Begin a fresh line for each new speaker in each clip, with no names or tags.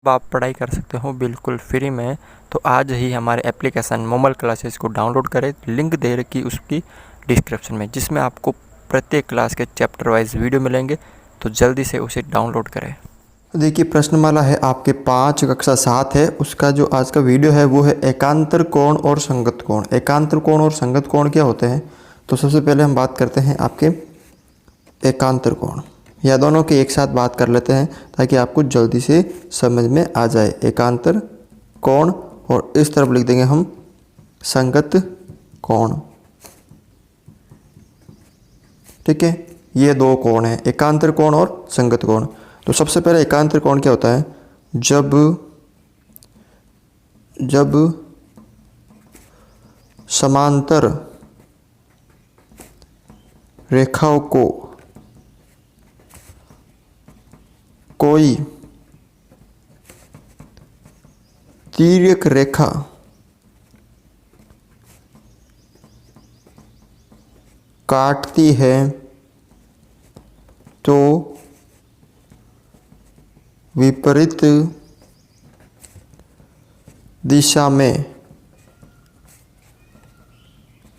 आप पढ़ाई कर सकते हो बिल्कुल फ्री में। तो आज ही हमारे एप्लीकेशन मोमल क्लासेस को डाउनलोड करें। लिंक दे रखी उसकी डिस्क्रिप्शन में, जिसमें आपको प्रत्येक क्लास के चैप्टर वाइज वीडियो मिलेंगे। तो जल्दी से उसे डाउनलोड करें।
देखिए प्रश्नमाला है आपके 5 कक्षा 7 है, उसका जो आज का वीडियो है वो है एकांतर कोण और संगत कोण। एकांतर कोण और संगत कोण क्या होते हैं? तो सबसे पहले हम बात करते हैं आपके एकांतर कोण, या दोनों के एक साथ बात कर लेते हैं ताकि आपको जल्दी से समझ में आ जाए। एकांतर कोण और इस तरफ लिख देंगे हम संगत कोण। ठीक है, ये दो कोण है, एकांतर कोण और संगत कोण। तो सबसे पहले एकांतर कोण क्या होता है? जब समांतर रेखाओं को कोई तिर्यक रेखा काटती है तो विपरीत दिशा में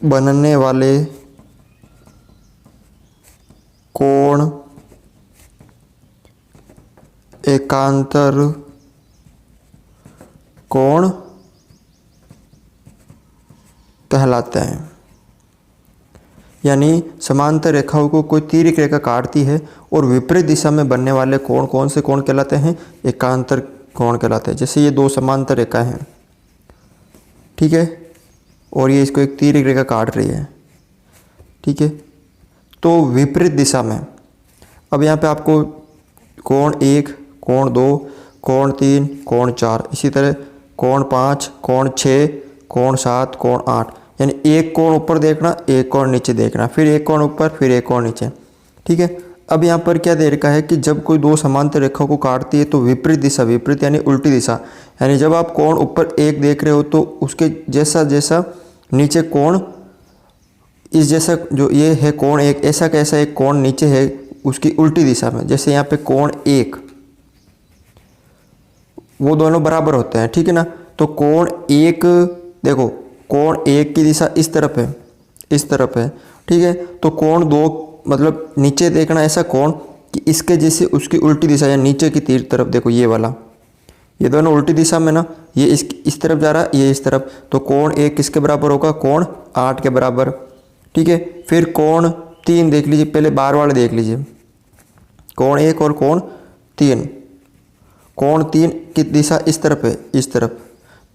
बनने वाले कोण एकांतर कोण कहलाते हैं। यानी समांतर रेखाओं को कोई तिर्यक रेखा काटती है और विपरीत दिशा में बनने वाले कोण कौन से कोण कहलाते हैं? एकांतर कोण कहलाते हैं। जैसे ये दो समांतर रेखा हैं, ठीक है, और ये इसको एक तिर्यक रेखा काट रही है, ठीक है, तो विपरीत दिशा में। अब यहाँ पे आपको कोण 1, कोण 2, कोण 3, कोण 4, इसी तरह कोण 5, कोण 6, कोण 7, कोण 8, यानी एक कोण ऊपर देखना, एक कोण नीचे देखना, फिर एक कोण ऊपर, फिर एक कोण नीचे। ठीक है, अब यहाँ पर क्या दे रखा है कि जब कोई दो समांतर रेखाओं को काटती है तो विपरीत दिशा, विपरीत यानी उल्टी दिशा, यानी जब आप कोण ऊपर एक देख रहे हो तो उसके जैसा जैसा नीचे कोण, इस जैसा जो ये है कोण एक, ऐसा कैसा एक कोण नीचे है उसकी उल्टी दिशा में। जैसे यहाँ पे कोण 1, वो दोनों बराबर होते हैं, ठीक है ना। तो कोण 1, देखो कोण 1 की दिशा इस तरफ है, इस तरफ है, ठीक है। तो कोण 2 मतलब नीचे देखना ऐसा कोण कि इसके जैसे उसकी उल्टी दिशा, या नीचे की तीर तरफ, देखो ये वाला, ये दोनों उल्टी दिशा में ना, ये इस तरफ जा रहा है, ये इस तरफ। तो कोण 1 किसके बराबर होगा? कोण 8 के बराबर, ठीक है। फिर कोण 3 देख लीजिए, पहले बार वाले देख लीजिए, कोण 1 और कोण 3। कोण 3 की दिशा इस तरफ है, इस तरफ,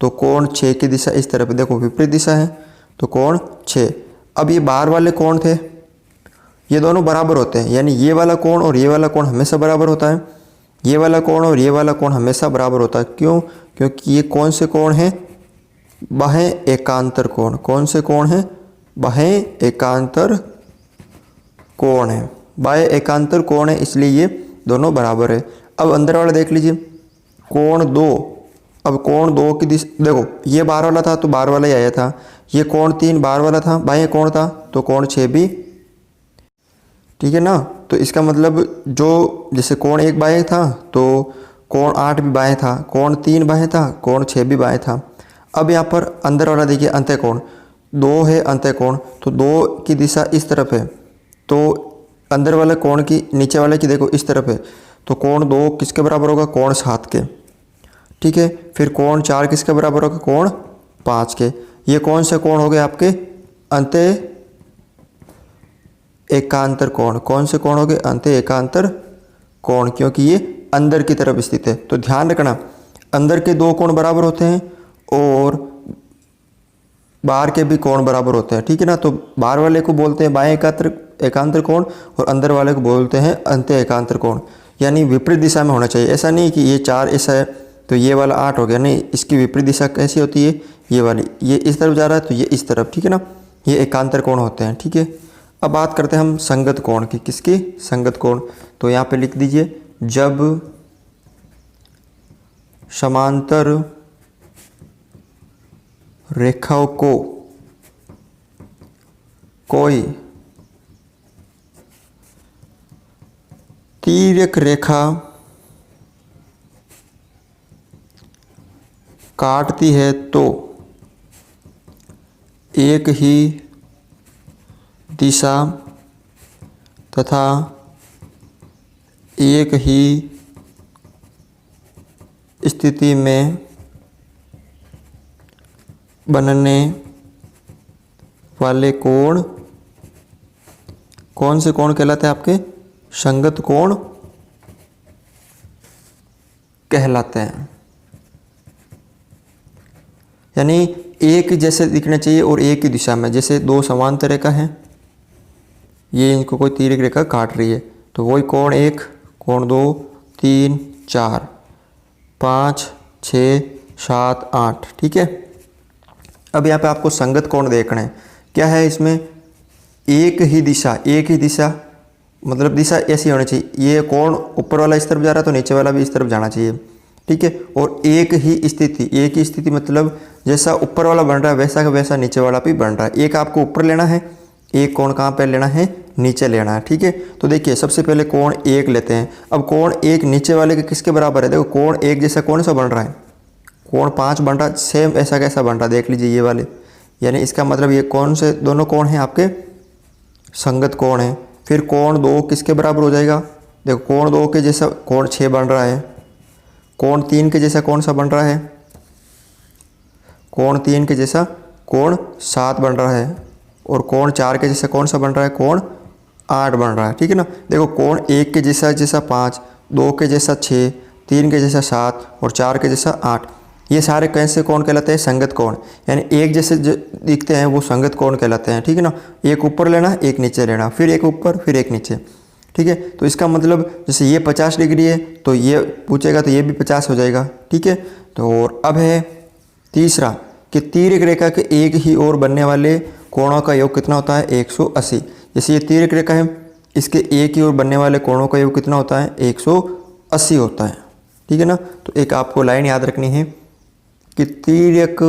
तो कोण 6 की दिशा इस तरफ है, देखो विपरीत दिशा है, तो कोण 6। अब ये बार वाले कोण थे, ये दोनों बराबर होते हैं, यानी ये वाला कोण और ये वाला कोण हमेशा बराबर होता है। ये वाला कोण और ये वाला कोण हमेशा बराबर होता है। क्यों? क्योंकि ये कौन से कोण हैं? बाह्य एकांतर कोण। कौन से कोण हैं? बाह्य एकांतर कोण है, बाह्य एकांतर कोण है, इसलिए ये दोनों बराबर है। अब अंदर वाला देख लीजिए, कोण 2। अब कोण 2 की दिशा, देखो ये बार वाला था तो बार वाला ही आया था, ये कोण 3 बार वाला था, बाह्य कोण था, तो कोण 6 भी, ठीक है ना। तो इसका मतलब जो जैसे कोण 1 बाह्य था तो कोण 8 भी बाह्य था, कोण 3 बाह्य था, कोण 6 भी बाह्य था। अब यहाँ पर अंदर वाला देखिए, अंत्य कोण 2 है, अंत्य कोण, तो 2 की दिशा इस तरफ है, तो अंदर वाले कोण की, नीचे वाले की देखो इस तरफ है, तो कोण 2 किसके बराबर होगा? कोण 7 के, ठीक है। फिर कोण 4 किसके बराबर होगा? कोण 5 के। ये कौन से कोण हो गए आपके? अंत्य एकांतर कोण। कौन से कोण हो गए? अंत्य एकांतर कोण, क्योंकि ये अंदर की तरफ स्थित है। तो ध्यान रखना, अंदर के दो कोण बराबर होते हैं और बाहर के भी कोण बराबर होते हैं, ठीक है ना। तो बाहर वाले को बोलते हैं बाह्य एकांतर कोण और अंदर वाले को बोलते हैं अंत्य एकांतर कोण। यानी विपरीत दिशा में होना चाहिए, ऐसा नहीं कि ये 4 ऐसा है तो ये वाला 8 हो गया, नहीं, इसकी विपरीत दिशा कैसी होती है? ये वाली, ये इस तरफ जा रहा है तो ये इस तरफ, ठीक है ना। ये एकांतर कोण होते हैं, ठीक है। अब बात करते हैं हम संगत कोण की। किसकी? संगत कोण। तो यहाँ पे लिख दीजिए, जब समांतर रेखाओं को कोई तिर्यक रेखा काटती है तो एक ही दिशा तथा एक ही स्थिति में बनने वाले कोण कौन से कोण कहलाते हैं? आपके संगत कोण कहलाते हैं। यानी एक जैसे दिखना चाहिए और एक ही दिशा में। जैसे दो समांतर रेखा हैं, ये इनको कोई तिर्यक रेखा काट रही है, तो वही कोण 1, कोण 2, 3, 4, 5, 6, 7, 8। ठीक है। अब यहाँ पे आपको संगत कोण देखना है। क्या है इसमें? एक ही दिशा मतलब दिशा ऐसी होनी चाहिए, ये कोण ऊपर वाला इस तरफ जा रहा है तो नीचे वाला भी इस तरफ जाना चाहिए। ठीक है। और एक ही स्थिति मतलब जैसा ऊपर वाला बन रहा है वैसा का वैसा नीचे वाला भी बन रहा है। एक आपको ऊपर लेना है, एक कोण कहाँ पे लेना है? नीचे लेना है। ठीक है। तो देखिए सबसे पहले कोण 1 लेते हैं। अब कोण 1 नीचे वाले के किसके बराबर है? देखो कोण 1 जैसा कौन सा बन रहा है? कोण 5 बन रहा है, सेम ऐसा कैसा बन रहा है? देख लीजिए ये वाले। यानी इसका मतलब ये कौन से दोनों कोण हैं? आपके संगत कोण है। फिर कोण 2 किसके बराबर हो जाएगा? देखो कोण 2 के जैसा कोण 6 बन रहा है। कोण 3 के जैसा कौन सा बन रहा है? कोण 3 के जैसा कोण 7 बन रहा है। और कोण 4 के जैसा कौन सा बन रहा है? कोण 8 बन रहा है। ठीक है ना। देखो कोण 1 के जैसा 5, 2 के जैसा 6, 3 के जैसा 7 और 4 के जैसा 8, ये सारे कैसे कोण कहलाते हैं? संगत कोण। यानी एक जैसे जो दिखते हैं वो संगत कोण कहलाते हैं। ठीक है ना। एक ऊपर लेना, एक नीचे लेना, फिर एक ऊपर फिर एक नीचे। ठीक है। तो इसका मतलब जैसे ये 50 डिग्री है तो ये पूछेगा तो ये भी 50 हो जाएगा। ठीक है। तो और अब है तीसरा कि तिर्यक रेखा के एक ही ओर बनने वाले कोणों का योग कितना होता है? 180। जैसे ये तिर्यक रेखा है, इसके एक ही ओर बनने वाले कोणों का योग कितना होता है? 180 होता है। ठीक है ना। तो एक आपको लाइन याद रखनी है कि तिर्यक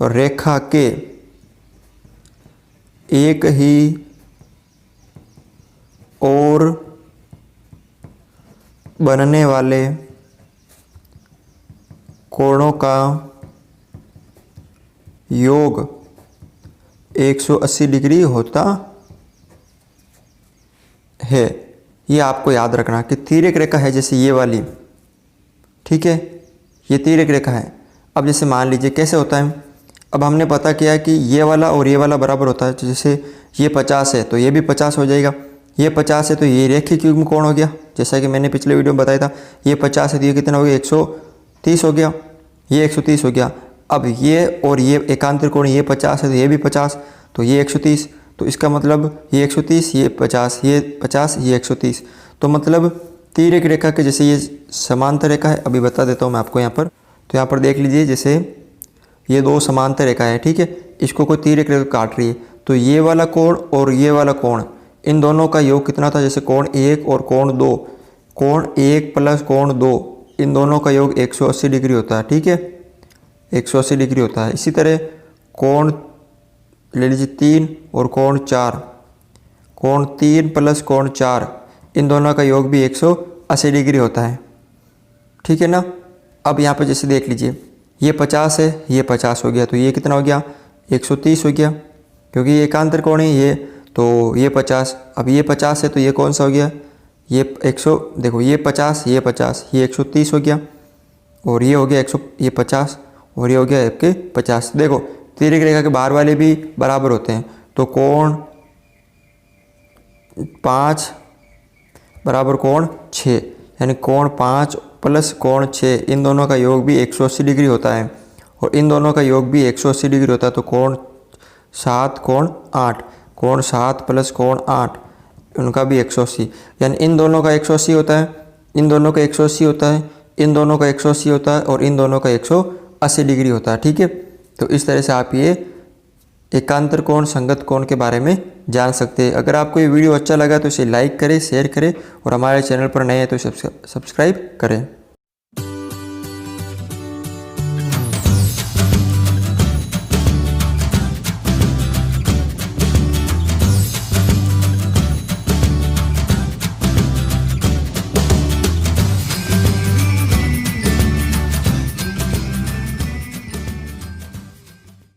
रेखा के एक ही और बनने वाले कोणों का योग 180 डिग्री होता है। ये आपको याद रखना कि तिर्यक रेखा है जैसे ये वाली। ठीक है। ये तिर्यक रेखा है। अब जैसे मान लीजिए कैसे होता है, अब हमने पता किया कि ये वाला और ये वाला बराबर होता है। तो जैसे ये 50 है तो ये भी 50 हो जाएगा, ये 50 है तो ये रेखिक युग्म कोण हो गया। जैसा कि मैंने पिछले वीडियो में बताया था, ये 50 है तो ये कितना हो गया? 130 हो गया, ये 130 हो गया। अब ये और ये एकांतर कोण, ये 50 है तो ये भी 50, तो ये 130। तो इसका मतलब ये 130, ये 50, ये 50, ये 130। तो मतलब तिर्यक रेखा के जैसे ये समांतर रेखा है, अभी बता देता हूँ मैं आपको यहाँ पर। तो यहाँ पर देख लीजिए जैसे ये दो समांतर रेखा है। ठीक है। इसको कोई तिर्यक रेखा काट रही है तो ये वाला कोण और ये वाला कोण, इन दोनों का योग कितना था? जैसे कोण 1 और कोण 2, कोण 1 प्लस कोण 2, इन दोनों का योग 180 डिग्री होता है। ठीक है। 180 डिग्री होता है। इसी तरह कोण ले लीजिए 3 और कोण 4, कोण 3 प्लस कोण 4, इन दोनों का योग भी 180 डिग्री होता है। ठीक है ना। अब यहाँ पर जैसे देख लीजिए ये 50 है, ये 50 हो गया, तो ये कितना हो गया? 130 हो गया, क्योंकि ये एकांतर कोण है ये। तो ये 50, अब ये 50 है तो ये कौन सा हो गया? ये 100, देखो ये 50, ये 50, ये 130 हो गया, और ये हो गया 100, ये 50 और ये हो गया आपके 50। देखो तिर्यक रेखा के बाहर वाले भी बराबर होते हैं। तो कोण 5 बराबर कोण 6, यानी कोण 5 प्लस कोण 6, इन दोनों का योग भी 180 डिग्री होता है। और इन दोनों का योग भी 180 डिग्री होता है। तो कोण 7 कोण 8, कोण 7 प्लस कोण 8, उनका भी 180, यानी इन दोनों का 180 होता है, इन दोनों का 180 होता है, इन दोनों का 180 होता है और इन दोनों का 180 डिग्री होता है। ठीक है। तो इस तरह से आप ये एकांतर कोण संगत कोण के बारे में जान सकते हैं। अगर आपको ये वीडियो अच्छा लगा तो इसे लाइक करें, शेयर करें और हमारे चैनल पर नए हैं तो सब्सक्राइब करें।